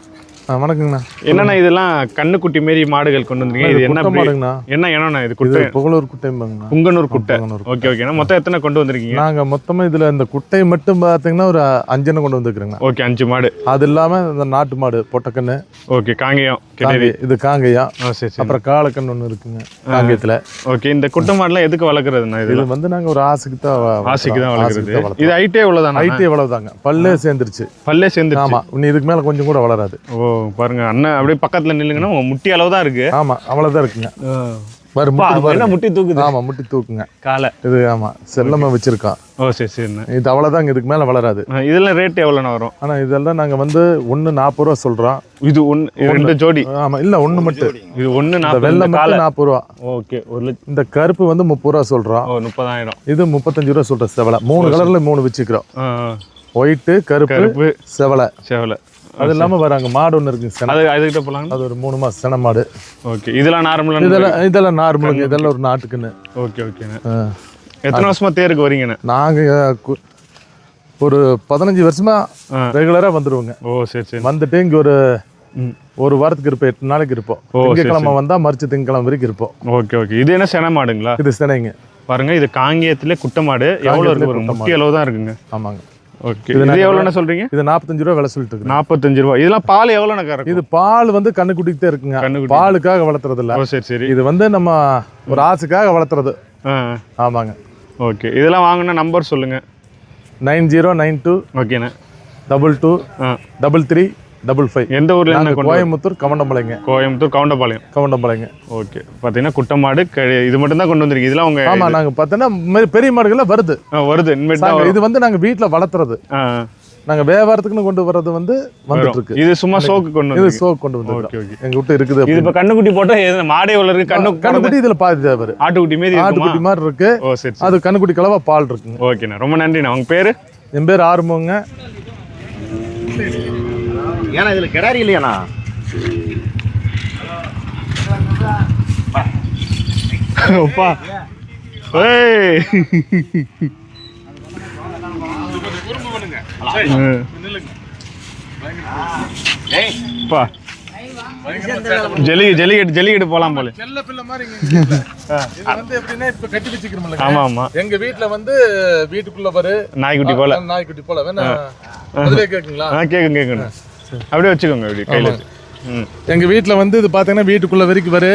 வணக்கங்கண்ணா. என்னண்ணா இதெல்லாம் கண்ணுக்குட்டி மாரி மாடுகள் கொண்டு வந்திருக்கீங்க? இது என்ன மாடுங்கண்ணா? என்னண்ணா இது? குட்டை புகழூர் குட்டைம்பாங்கண்ணா. புங்கனூர் குட்டை. ஓகே ஓகேண்ணா. மொத்தம் எத்தனை கொண்டு வந்திருக்கீங்க? நாங்கள் மொத்தமாக இதில் இந்த குட்டையை மட்டும் பார்த்தீங்கன்னா ஒரு 5 கொண்டு வந்துருக்குறேங்க. ஓகே. 5 மாடு. அது இல்லாமல் இந்த நாட்டு மாடு பொட்டக்கண்ணு. ஓகே. காங்கேயம் கெடேரி. இது காங்கேயம். சரி. அப்புறம் காலக்கண்ணு ஒன்று இருக்குங்க காங்கேயத்தில். ஓகே. இந்த குட்டை மாடுலாம் எதுக்கு வளர்க்குறதுண்ணா? இது வந்து நாங்கள் ஒரு ஆசைக்கு தான் வளர்க்குறது. இது ஹைட்டே எவ்வளோதான்? ஹைட்டே எவ்வளவுதாங்க. பல்லே சேர்ந்துருச்சு. ஆமாம். இன்னும் இதுக்கு மேலே கொஞ்சம் கூட வளராது. ஓ பாருங்க அண்ணன் அப்படியே பக்கத்துல நில்லுங்கன்னா முட்டி அளவு தான் இருக்கு. ஆமா அவ்வளவுதான் இருக்குங்க. முட்டி தூக்குது. ஆமா முட்டி தூக்குங்க காலை இது. ஆமா செல்லமா வச்சிருக்கான். ஓ சரி சரிண்ணா. இது அவ்வளவுதாங்க, இதுக்கு மேல வளராது. இதெல்லாம் ரேட் எவ்வளோண்ணா வரும்? ஆனா இதெல்லாம் நாங்க வந்து 1 40 ரூபா சொல்றோம். இது 2 ஜோடி? ஆமா இல்ல 1 மட்டும். இது 1 40. வெள்ளை மட்டும் 40 ரூபா. ஓகே. இந்த கருப்பு வந்து 30 ரூபா சொல்றோம். 30,000. இது 35 ரூபா சொல்ற செவலை. 3 கலர்ல 3 வச்சுக்கிறோம். ஒயிட்டு, கருப்பு, செவலை. அது இல்லாம வராங்க மாடு ஒன்று இருக்குங்க. அதுக்கிட்ட போகலாம். அது ஒரு 3 மாசம் சென மாடு. ஓகே. இதெல்லாம் நார்மலாக? இதெல்லாம் நார்மலுங்க. இதெல்லாம் ஒரு நாட்டுக்குன்னு. ஓகே ஓகேண்ணா. எத்தனை வருஷமா தேருக்கு வரீங்கண்ணா? நாங்கள் ஒரு 15 வருஷமா ரெகுலராக வந்துடுவோங்க. ஓ சரி சரி. வந்துட்டு இங்கே ஒரு வாரத்துக்கு இருப்போம். 8 நாளைக்கு இருப்போம். திங்கக்கிழமை வந்தால் மறுச்சு திங்கக்கிழமை வரைக்கும் இருப்போம். Okay okay. இது என்ன சென மாடுங்களா? இது செனைங்க. பாருங்க இது காங்கேயத்திலே குட்டை மாடு. எவ்வளோ இருக்கு? ஒரு முட்டி அளவு தான் இருக்குங்க. ஆமாங்க. ஓகே. இது எவ்வளோண்ணா சொல்றீங்க? இது 45 ரூபா விலை சொல்லிட்டு இருக்கு. 45 ரூபா. இதெல்லாம் பால் எவ்வளோண்ணா கறக்கும்? இது பால் வந்து கண்ணுக்குட்டிக்கிட்டே இருக்குங்க. பாலுக்காக வளர்த்துறது இல்லை. சரி சரி. இது வந்து நம்ம ஒரு ஆசைக்காக வளர்த்துறது. ஆமாங்க. ஓகே. இதெல்லாம் வாங்கினா நம்பர் சொல்லுங்க. 9092. ஓகேண்ணா. 22 33 55. எந்த ஊர்ல நாங்க இருந்து கொண்டு கோயம்புத்தூர் கவண்டம்பாளையங்க. கோயம்புத்தூர் கவுண்டபாளையம். ஓகே, பார்த்தீங்கன்னா குட்டை மாடு இது மட்டும் தான் கொண்டு வந்திருக்கு. இதெல்லாம் உங்க ஆமா, நாங்க பார்த்தோன்னா பெரிய மாடுகள்லாம் வருது. வருது இனிமேட்டு தான் இது வந்து நாங்க வீட்டுல வளர்த்துறது. நாங்க வியாபாரத்துக்குன்னு கொண்டு வர்றது வந்து வந்துட்டு இருக்கு. இது சும்மா சோக்கு கொண்டு இது வந்து சோக்கு கொண்டு வந்து ஓகே ஓகே. எங்க விட்டு இருக்குது. இது இப்ப கண்ணுக்குட்டி போட்டா மாடே வளருக்கு கண்ணுக்குட்டி இதுல பாதி தேவை. ஆட்டுக்குட்டி மீதி ஆட்டுக்குட்டி மாதிரி இருக்கு. ஓ சரி. அது கண்ணுக்குட்டி கலவா பால் இருக்குங்க. ஓகேண்ணா, ரொம்ப நன்றிண்ணா. உங்க பேரு? என் பேர் ஆறுமுகங்க. ஏன்னா இதுல கிடாரி இல்லையாண்ணா? அப்பா ஏய் அப்பா ஜல்லிக்கட்டு போலாம் போல. செல்ல பிள்ளை மாதிரி இது வந்து எப்படின்னா இப்ப கட்டி வச்சுக்கிறோம்ல. ஆமா ஆமா. எங்க வீட்ல வந்து வீட்டுக்குள்ள பாரு நாய்க்குட்டி போல வேணா அதுவே கேக்குங்களா? கேக்குங்க. அப்படியே வச்சுக்கோங்க, அப்படியே கையில வச்சு. எங்க வீட்ல வந்து இது பாத்தீங்கன்னா வீட்டுக்குள்ள வரைக்கும் வரு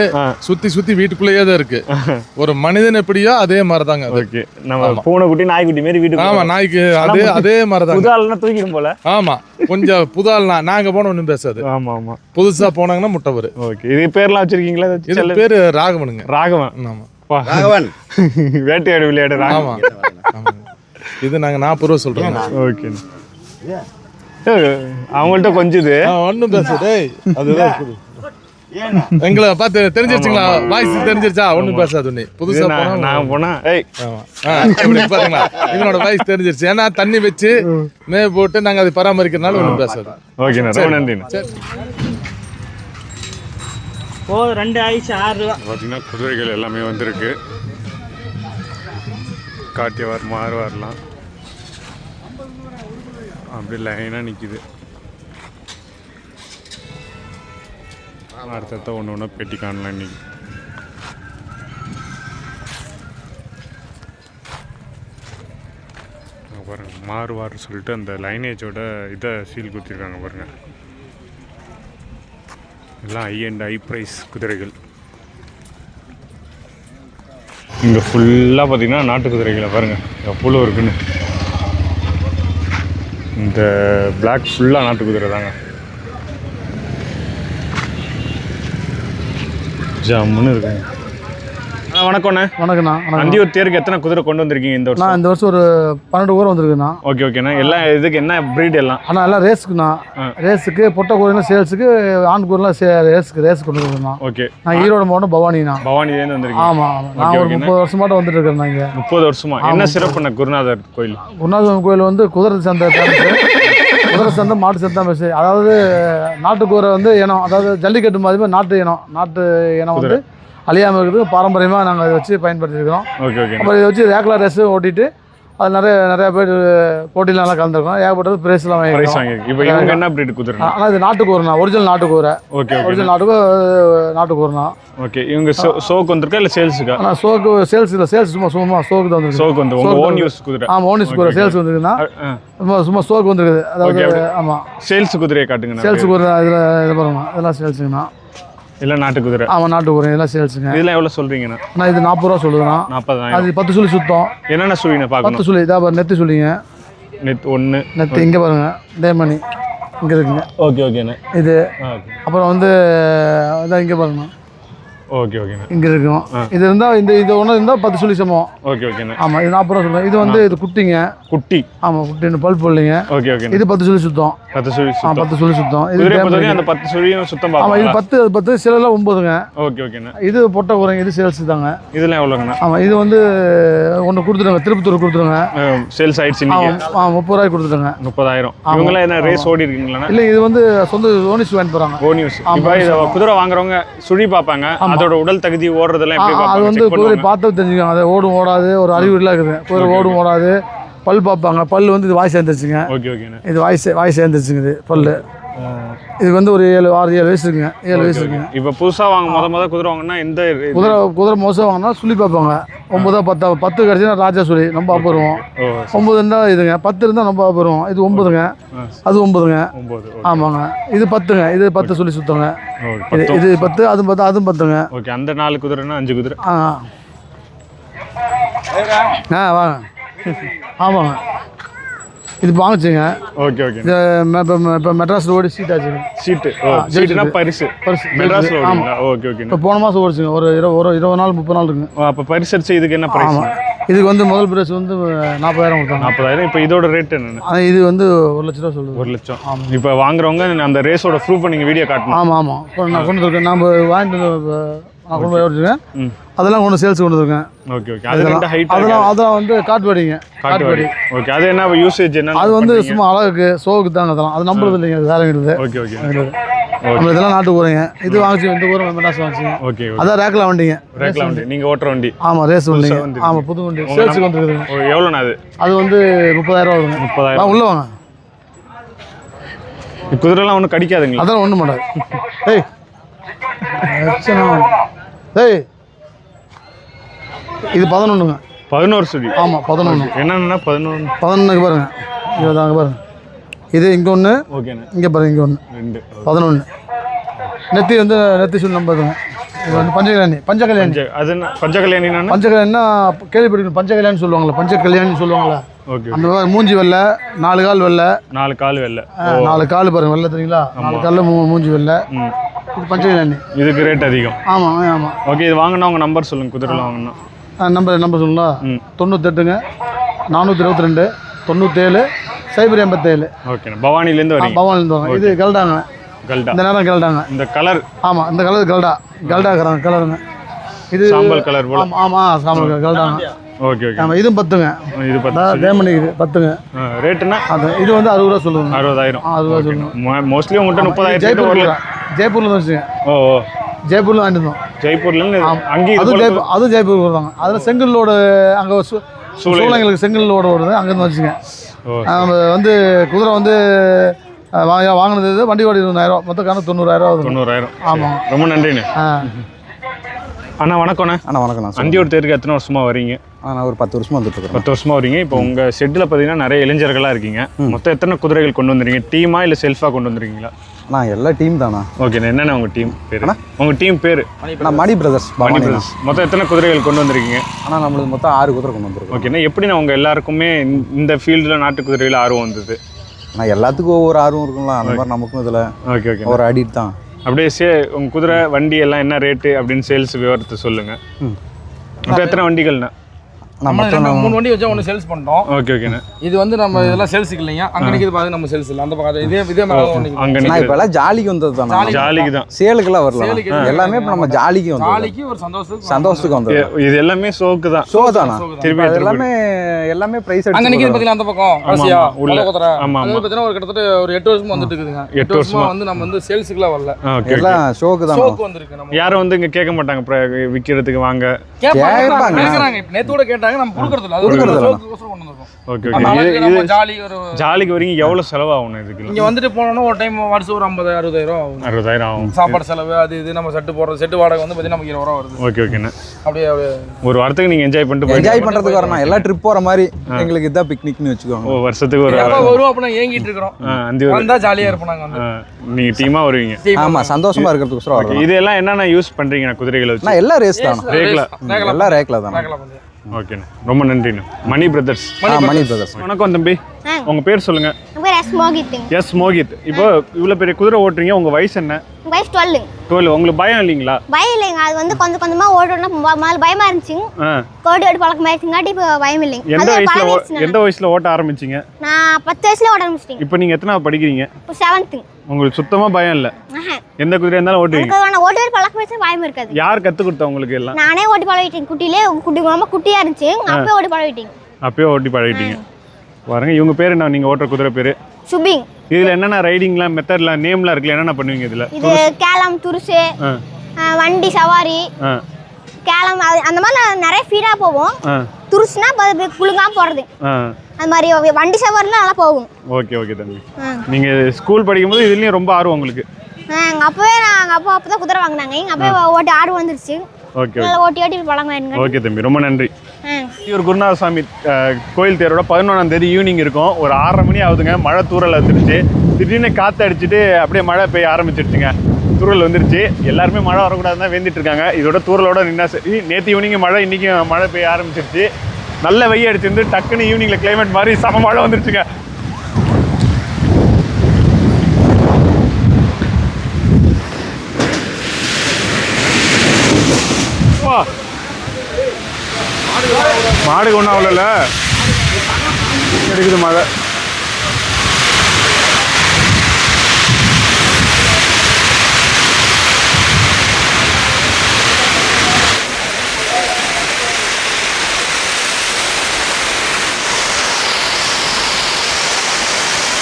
சுத்தி வீட்டுக்குள்ளேயே தான் இருக்கு. ஒரு மனிதன் எப்படியோ அதே மாதிரிதாங்க. ஓகே, நம்ம பூனைக்குட்டி நாய்க்குட்டி மாதிரி வீட்டுக்கு. ஆமா, நாய்க்கு அதே மாதிரிதான். புதால்னா தூக்கிடும் போல. ஆமா, கொஞ்சம் புதால்னா நாங்க போன ஒண்ணும் பேசாது. ஆமா ஆமா. புதுசா போனாங்கன்னா முட்டை வரு. ஓகே, இது பேர்லாம் வச்சிருக்கீங்களா? இது பேரு ராகவனுங்க. ராகவன். ஆமா, ராகவன் வேட்டையாடு விளையாடு ராகவன். ஆமா, இது நாங்க 40 ரூபா சொல்றோம். ஓகே, அவங்கள்ட்ட கொஞ்சது ஒன்றும் பேசுது. அதுதான் எங்களை பார்த்து தெரிஞ்சிருச்சுங்களா? வாய்ஸ் தெரிஞ்சிருச்சா? ஒன்றும் பேசாது. ஒன்று புதுசாக நான் போனா பாத்தீங்களா, இவனோட வாய்ஸ் தெரிஞ்சிருச்சு. ஏன்னா தண்ணி வச்சு மே போட்டு நாங்கள் அதை பராமரிக்கிறதுனால ஒன்றும் பேசாது. ஓகேண்ணா, ரொம்ப நன்றிண்ணா. பார்த்தீங்கன்னா குதிரைகள் எல்லாமே வந்திருக்கு. காட்டியவார் மாறுவார்லாம் அப்படியே லைனாக நிற்கிது. அடுத்தடுத்த ஒன்று ஒன்றா பெட்டி காணலாம் இன்னைக்கு. பாருங்க, மாறுவார்னு சொல்லிட்டு அந்த லைனேஜோட இதை சீல் குத்திருக்காங்க பாருங்க. எல்லாம் ஹை ப்ரைஸ் குதிரைகள். இங்கே ஃபுல்லாக பார்த்தீங்கன்னா நாட்டு குதிரைகளை பாருங்கள் எவ்வளோ இருக்குன்னு. இந்த பிளாக் ஃபுல்லாக நாட்டு குதிரை தாங்க. ஜம்முன்னு இருக்குங்க. வணக்கம்ண்ணே. வணக்கண்ணா. அந்தியூர் தேருக்கு எத்தனை குதிரை கொண்டு வந்திருக்கீங்க இந்த வருஷம்? நான் இந்த வருஷம் ஒரு 12 ஊர் வந்திருக்குண்ணா. ஓகே ஓகேண்ணா. எல்லாம் இதுக்கு என்ன ப்ரீட் எல்லாம்? ஆனால் எல்லாம் ரேஸுக்குண்ணா. ரேஸுக்கு பொட்டை கூரெல்லாம் சேல்ஸுக்கு, ஆண் கூரெல்லாம் ரேஸுக்கு கொண்டு வந்துருக்குண்ணா. ஓகே. நான் ஈரோடு மாவட்டம் பவானிண்ணா. பவானிலேருந்து வந்திருக்கீங்க? ஆமாம், நான் ஒரு 30 வருஷமாட்ட வந்துட்டு இருக்கேன் இங்கே. 30 வருஷமா? என்ன சிறப்புண்ணா குருநாதர் கோயில்? குருநாதர் கோயில் வந்து குதிரை சந்தை குதிரை சந்தை மாட்டு சந்தை பேசு. அதாவது நாட்டுக்கூரை வந்து இனம், அதாவது ஜல்லிக்கட்டு மாதிரி நாட்டு இனம் வந்து அழியாமல் இருக்குது. பாரம்பரியமாக நாங்கள் அதை வச்சு பயன்படுத்தியிருக்கிறோம். Okay okay. அப்புறம் இதை வச்சு ரேக்லா ரேஸு ஓட்டிட்டு அது நிறைய பேர் போட்டியில் நல்லா கலந்துருக்கோம். ஏகப்பட்டது ப்ரைஸ்லாம் வாங்கியிருக்கோம். இப்போ இவங்க என்ன ப்ரீட் குதிரை? ஆனால் இது நாட்டுக்கூரைண்ணா, ஒரிஜினல் நாட்டுக்கூரை. ஓகே, ஒரிஜினல் நாட்டுக்கூரைண்ணா. ஓகே. இவங்க சோக்கு வந்திருக்கா இல்லை சேல்ஸுக்கா? ஆனால் சோக்கு சேல்ஸ் இல்லை, சேல்ஸ் சும்மா சோக்கு தான் வந்துருக்கு. சோக்கு வந்து உங்கள் ஓன் யூஸ் குதிரை? ஆமாம், ஓன் யூஸ் குதிரை. சேல்ஸ் வந்துருக்குண்ணா, சும்மா சோக்கு வந்துருக்குது. அதாவது ஆமாம், சேல்ஸ் குதிரையை காட்டுங்க. சேல்ஸ் குதிரை இதில் இது பாருங்கண்ணா, இதெல்லாம் சேல்ஸுங்கண்ணா. இல்லை நாட்டு குதிரை? ஆமாம், நாட்டு குதிரை இதெல்லாம் சேல்ஸுங்க. இதெல்லாம் எவ்வளோ சொல்கிறீங்கண்ணா? நான் இது 40 ரூபா சொல்லுதுண்ணா. 40,000. அது 10 சுழி சுத்தம். என்னென்ன சுழிண்ணா பார்க்கணும்? 10 சுழி இதாக பாரு, நெத்து சுழிங்க. நெத்து ஒன்று. நெத்து இங்கே பாருங்க, தேமணி இங்கே இருக்குங்க. ஓகே ஓகேண்ணா. இது அப்புறம் வந்து இதான் இங்கே பாருங்கண்ணா. ஓகே ஓகேண்ணா. இங்கே இருக்கும். இது இருந்தால் இது ஒன்று இருந்தால் 10 சுழி சமம். ஓகே ஓகேண்ணா. ஆமாம், இது 40 ரூபா சொல்லுங்கள். இது வந்து இது குட்டிங்க. குட்டி? ஆமாம், குட்டின்னு பல்ப் இல்லைங்க. Okay okay. இது 10 சுழி சுத்தம். 10 சுழி சுத்தம். 10 சுழி சுத்தம். இது அந்த 10 சுழியும் சுத்தம். ஆமாம், இது 10 சிலர்லாம் 9ங்க. ஓகே ஓகேண்ணா. இது பொட்டை குறைங்க, இது சேல்ஸ் தாங்க. இதெல்லாம் எவ்வளோங்கண்ணா? ஆமாம், இது வந்து ஒன்று கொடுத்துருங்க, திருப்பத்தூர் கொடுத்துருங்க. சேல்ஸ் ஆயிடுச்சு. 30 ரூபாய்க்கு கொடுத்துருங்க. 30,000. இவங்களாம் என்ன ரேஸ் ஓடி இருக்கீங்களா? இல்லை, இது வந்து சொந்த ஓனிஸ் வாங்கி போகிறாங்க. ஓனிஸ். இப்போ இதை குதிரை வாங்குறவங்க சுழி பார்ப்பாங்க, அதோட உடல் தகுதி ஓடுறதெல்லாம் எப்படி அது பார்ப்பாங்க? வந்து குதிரை பார்த்து தெரிஞ்சுக்காங்க. அது ஓடும் ஓடாது ஒரு அறிகுறிலாம் இருக்குது. குதிரை ஓடும் ஓடாது. பல் பார்ப்பாங்க. பல் வந்து இது வாய் சேர்ந்துருச்சுங்க. ஓகே ஓகேண்ணா. இது வாய் சேர்ந்துருச்சுங்க. இது பல் இது வந்து ஒரு 7 வயசு இருக்குங்க. 7 வயசு இருக்குங்க. இப்போ புதுசாக முத குதிரை வாங்கினா எந்த குதிரை மோசம் வாங்கினா சுழி பார்ப்பாங்க. 9 10 10 கிடச்சினா ராஜா சுழி ரொம்ப அப்புறம். 9 இருந்தால் இதுங்க, 10 இருந்தால் ரொம்ப அப்புறம். இது 9ங்க, அது 9ங்க. ஆமாங்க, இது 10ங்க. இது 10 சுழி சுத்தங்க. இது 10, அதுவும் 10, அதுவும் 10ங்க. ஓகே. அந்த 4 குதிரைன்னா 5 குதிரை. வாங்க. ஆமாங்க. இது வாங்கிச்சுங்க. Okay okay. இது இப்போ மெட்ராஸில் ஓடி சீட் ஆச்சுங்க. சீட்டு சீட்டுனா பரிசு மெட்ராஸில் ஓடிங்களா? Okay okay. இப்போ போன மாதம் ஓடிச்சுங்க. ஒரு 20 நாள் 30 நாள் இருக்குங்க. அப்போ பரிசு அடிச்சு இதுக்கு என்ன ப்ரைஸ்? இதுக்கு வந்து முதல் பிரைஸ் வந்து 40,000 கொடுத்தாங்க. 40,000. இப்போ இதோட ரேட் என்னென்ன? இது வந்து 1,00,000 ரூபா சொல்லுது. 1,00,000. இப்போ வாங்குறவங்க அந்த ரேஸோட ப்ரூஃப் நீங்கள் வீடியோ காட்டணும். ஆமாம். நான் கொண்டு வந்துருக்கேன். நம்ம வாங்கிட்டு நான் கொண்டு போய் ஓடிச்சுருக்கேன். அதெல்லாம் கொண்டு சேல்ஸ் கொண்டு வந்துருக்கேன். Okay okay. அது ரெண்டு ஹைட் அதெல்லாம் வந்து காட்டுவாடிங்க. காட்டுவாடி. ஓகே. அது என்ன யூசேஜ் என்ன? அது வந்து சும்மா அழகுக்கு ஷோவுக்கு தாங்க. அதெல்லாம் அது நம்புறது இல்லைங்க. அது வேற இருக்குது. Okay okay. நம்ம இதெல்லாம் நாட்டுக்கு போகிறீங்க. இது வாங்கிச்சு இந்த ஊர் மெட்ராஸ் வாங்கிச்சிங்க. ஓகே. அதான் ரேக்கில் வண்டிங்க. ரேக்கில் வண்டி நீங்கள் ஓட்டுற வண்டி? ஆமாம், ரேஸ் வண்டிங்க. ஆமாம், புது வண்டி சேல்ஸுக்கு வந்துருக்குதுங்க. எவ்வளோண்ணா அது? அது வந்து 30,000 வருங்க. 30,000. உள்ள வாங்க. குதிரைலாம் ஒன்றும் கடிக்காதுங்களா? அதெல்லாம் ஒன்றும் மாட்டாது. டேய் டேய் இது 11ங்க. 11 சுடி? ஆமாம் 11. என்னன்னா 11 பாருங்க. அங்கே பாருங்க. இது இங்கே ஒன்று. ஓகேண்ணா. இங்கே பாருங்க, இங்கே ஒன்று. 2 11. நெத்தி வந்து நெத்தி சொல்லி நம்பதுங்க. இது வந்து பஞ்சகல்யாணி. அது என்ன பஞ்சகல்யாணினா? பஞ்சகல்யாணினா கேள்விப்பட்டிருக்கணும். பஞ்சகல்யாணி சொல்லுவாங்களா? பஞ்சகல்யாணி சொல்லுவாங்களா? ஓகே. அந்த மூஞ்சி வெள்ளை, 4 கால் வெள்ளை. 4 கால் வெள்ளை. 4 கால் பாருங்க வெள்ளை தெரியுங்களா? 4 காலில் மூஞ்சி வெள்ளை. இது பஞ்சகல்யாணி. இதுக்கு ரேட் அதிகம். ஆமாம். ஓகே. இது வாங்கினா உங்கள் நம்பர் சொல்லுங்கள். குதிரையில் வாங்கினா நம்பர் சொல்லுங்களா? 98ங்க 422 97 087. ஓகேண்ணா. பவானிலேருந்து வரீங்க? பவானிலேருந்து வாங்க. இது கல்டாங்க. கல்டா. இந்த நேரம் கல்டாங்க. இந்த கலர்? ஆமாம், இந்த கலர் கல்டாக்குறாங்க கலருங்க. இது சாம்பல் கலர் போல. ஆமாம், சாம்பல் கல்டாங்க. Okay okay. ஆமாம், இதுவும் 10ங்க. இது 10. தேமணி இது 10ங்க. ரேட்டுனா? அது இது வந்து 60 ரூபா சொல்லுவாங்க. 60,000. 60 ரூபா சொல்லுவாங்க. மோஸ்ட்லி உங்கள்கிட்ட 30,000. ஜெய்ப்பூர்ல வந்துச்சுங்க. ஓ ஜெய்ப்பூர்ல வாங்கிட்டு இருந்தோம். ஜெய்ப்பூர்லேருந்து அங்கேயும் அதுவும் ஜெய்ப்பூர் வருவாங்க. அதில் செங்கல்லோடு அங்கே சூளைங்களுக்கு செங்கல்லோடு வருது. அங்கேருந்து வந்துச்சுங்க. வந்து குதிரை வந்து வாங்கினது வண்டி ஓடி 20,000. மொத்த கணக்கு 90,000 வருது. 90,000. ஆமாம். ரொம்ப நன்றிண்ணே. அண்ணா வணக்கண்ணே. அண்ணா வணக்கண்ணா. அந்தியூர் தேருக்கு எத்தனை வருஷமா வரீங்க? நான் ஒரு 10 வருஷமா வந்துட்டு இருக்கேன். 10 வருஷமா வரீங்க. இப்போ உங்கள் ஷெட்டில் பார்த்தீங்கன்னா நிறைய இளைஞர்களாக இருக்கீங்க. மொத்தம் எத்தனை குதிரைகள் கொண்டு வந்துருக்கீங்க? டீமா இல்லை செல்ஃபாக கொண்டு வந்துருக்கீங்களா? நான் எல்லா டீம் தானா? ஓகேண்ணா. என்னென்ன உங்கள் டீம் பேர்? உங்கள் டீம் பேர்? நான் மணி பிரதர்ஸ். மணி பிரதர்ஸ். மொத்தம் எத்தனை குதிரைகள் கொண்டு வந்திருக்கீங்க? ஆனால் நம்மளுக்கு மொத்தம் 6 குதிரை கொண்டு வந்திருக்கோம். ஓகேண்ணா. எப்படிண்ணா உங்கள் எல்லாருக்குமே இந்த ஃபீல்டில் நாட்டு குதிரையில் ஆர்வம் வந்தது? நான் எல்லாத்துக்கும் ஒவ்வொரு ஆர்வம் இருக்குங்களா, அந்த மாதிரி நமக்கும் இதில் ஓகே ஓகே ஒரு அடிட் தான். அப்படியே உங்கள் குதிரை வண்டி எல்லாம் என்ன ரேட்டு அப்படின்னு சேல்ஸ் விவரத்தை சொல்லுங்கள். மொத்தம் எத்தனை வண்டிகள்ண்ணா? நம்ம 3 வண்டி வச்சா ஒன்று சேல்ஸ் பண்ணிட்டோம். ஓகே ஓகேண்ணா. இது வந்து நம்ம இதெல்லாம் சேல்ஸுக்கு இல்லைங்க. அங்கே நிற்கிறது பார்த்து நம்ம சேல்ஸ் இல்லை. அந்த பக்கம் இதே அங்கே நான் இப்போ எல்லாம் ஜாலிக்கு வந்தது தான். ஜாலிக்கு தான். சேலுக்கெல்லாம் வரல. எல்லாமே இப்போ நம்ம ஜாலிக்கு வந்தோம். ஜாலிக்கு ஒரு சந்தோஷத்துக்கு வந்தது. இது எல்லாமே ஷோக்கு தான். ஷோ தானா? திருப்பி எல்லாமே பிரைஸ் அங்கே நிற்கிறது பார்த்தீங்கன்னா அந்த பக்கம் கடைசியா உள்ள குதிரை. ஆமாம். அது பார்த்தீங்கன்னா ஒரு கிட்டத்தட்ட ஒரு 8 வருஷமா வந்துட்டு இருக்குதுங்க. 8 வருஷமா வந்து நம்ம வந்து சேல்ஸுக்குலாம் வரல. எல்லாம் ஷோக்கு தான். ஷோக்கு வந்திருக்கு. நம்ம யாரும் வந்து இங்கே கேட்க மாட்டாங்க விற்கிறதுக்கு வாங்க கேட்பாங்க. நேத்து கூட கேட்டாங்க. நம்ம கொடுக்கறது இல்லை. Okay okay. ஜாலிக்கு வரீங்க. எவ்வளோ செலவாகும் இதுக்கு? இங்கே வந்துட்டு போனோம்னா ஒரு டைம் வருஷம் ஒரு 50,000 60,000 ஆகும். 60,000 ஆகும். சாப்பாடு செலவு அது இது நம்ம செட்டு போடுறது செட்டு வாடகை வந்து பார்த்தீங்கன்னா நமக்கு 20 ரூபா வருது. ஓகே ஓகேண்ணா. அப்படியே ஒரு வாரத்துக்கு நீங்கள் என்ஜாய் பண்ணுறதுக்கு வரணும். எல்லாம் ட்ரிப் போகிற மாதிரி எங்களுக்கு இதான் பிக்னிக்னு வச்சுக்கோங்க. வருஷத்துக்கு ஒரு வருவோம். அப்போ நாங்கள் ஏங்கிட்டு இருக்கிறோம். வந்தால் ஜாலியாக இருப்போம். நாங்கள் நீங்கள் டீமாக வருவீங்க. ஆமாம், சந்தோஷமாக இருக்கிறதுக்கு. இதெல்லாம் என்னென்ன யூஸ் பண்ணுறீங்க குதிரைகளை வச்சு? நான் எல்லாம் ரேஸ் தான். எல்லாம் ரேக்கில் தான். ஓகேண்ணா. ரொம்ப நன்றிண்ணா. மணி பிரதர்ஸ். மணி பிரதர்ஸ். வணக்கம் தம்பி. உங்க பேர் சொல்லுங்க. எஸ் மோகித். இப்போ இவ்வளவு பெரிய குதிரை ஓட்டுறீங்க. உங்க வயசு என்ன? வயசு 12. 12. உங்களுக்கு பயம் இல்லைங்களா? பயம் இல்லைங்க. அது வந்து கொஞ்சம் கொஞ்சமா ஓடணும். முதல்ல பயமா இருந்துச்சு. கோடி ஓடி பழக்கம் ஆயிடுச்சுங்காட்டி இப்போ பயம் இல்லைங்க. எந்த வயசுல ஓட்ட ஆரம்பிச்சீங்க? நான் 10 வயசுல ஓட ஆரம்பிச்சிட்டேன். இப்போ நீங்க எத்தனாவது படிக்கிறீங்க? இப்போ 7th. உங்களுக்கு சுத்தமா பயம் இல்ல? எந்த குதிரை இருந்தாலும் ஓட்டுவீங்க? நான் ஓடி ஓடி பழக்கம் ஆயிடுச்சு. பயம் இருக்காது. யார் கத்து கொடுத்தா உங்களுக்கு எல்லாம்? நானே ஓட்டி பழகிட்டேன். குட்டியா இருந்துச்சு. அப்பவே ஓட்டி பழகிட்டேன். அப்பவே ஓட்டி பழகிட்டீங்க. பாருங்க இவங்க பேர் என்ன? நீங்க ஓட்டுற குதிரை பேரு? சுபிங். இதுல என்னென்ன ரைடிங்லாம் மெத்தட்லாம் நேம்லாம் இருக்குல்ல, என்னென்ன பண்ணுவீங்க இதுல? இது கேலம் துருசு, வண்டி சவாரி, கேலம் அந்த மாதிரி நிறைய ஃபீடா போவோம். துருசுனா குழுங்காம போறது. அது மாதிரி வண்டி சவாரிலாம் நல்லா போகும். ஓகே ஓகே தம்பி. நீங்க ஸ்கூல் படிக்கும்போது இதுலயும் ரொம்ப ஆர்வம் உங்களுக்கு? எங்க அப்பதான் குதிரை வாங்கினாங்க. எங்க அப்பா ஓட்டி ஆர்வம் வந்துருச்சு. ஓகே ஓட்டி ஓட்டி பழங்க. ஓகே தம்பி, ரொம்ப நன்றி. ஒரு குருநாதசாமி கோயில் தேரோட 11ஆம் தேதி ஈவினிங் இருக்கும். ஒரு 6:30 மணி ஆகுதுங்க. மழை தூரல் வந்துருச்சு. திடீர்னு காற்று அடிச்சுட்டு அப்படியே மழை பெய்ய ஆரம்பிச்சிருச்சுங்க. தூரல் வந்துருச்சு. எல்லாருமே மழை வரக்கூடாதுன்னு தான் வேண்டிட்டு இருக்காங்க. இதோட தூரலோட நின்னா சரி. நேற்று ஈவினிங் மழை, இன்றைக்கும் மழை பெய்ய ஆரம்பிச்சிருச்சு. நல்ல வெயில் அடிச்சிருந்து டக்குன்னு ஈவினிங்கில் கிளைமேட் மாதிரி செம மழை வந்துருச்சுங்க. மாடுக்கு ஒன்றும் அவ்வளோல எடுக்குது மழை.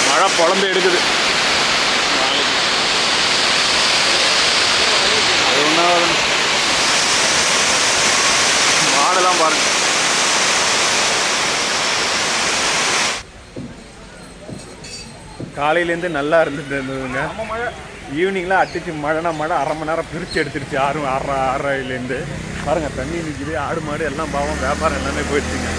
மழை பொழந்து எடுக்குது. அது ஒன்றா மாடெல்லாம் பாருங்க. காலையிலேருந்து நல்லா இருந்துதுங்க. ஈவினிங்லாம் அடிச்சு மழைனா மழை 1/2 மணி நேரம் பிரித்து எடுத்துருச்சு. 6 6:30 6:30லேருந்து பாருங்கள் தண்ணி நிற்கிது. ஆடு மாடு எல்லாம் பாவம் வியாபாரம் எல்லாமே போயிடுச்சுங்க.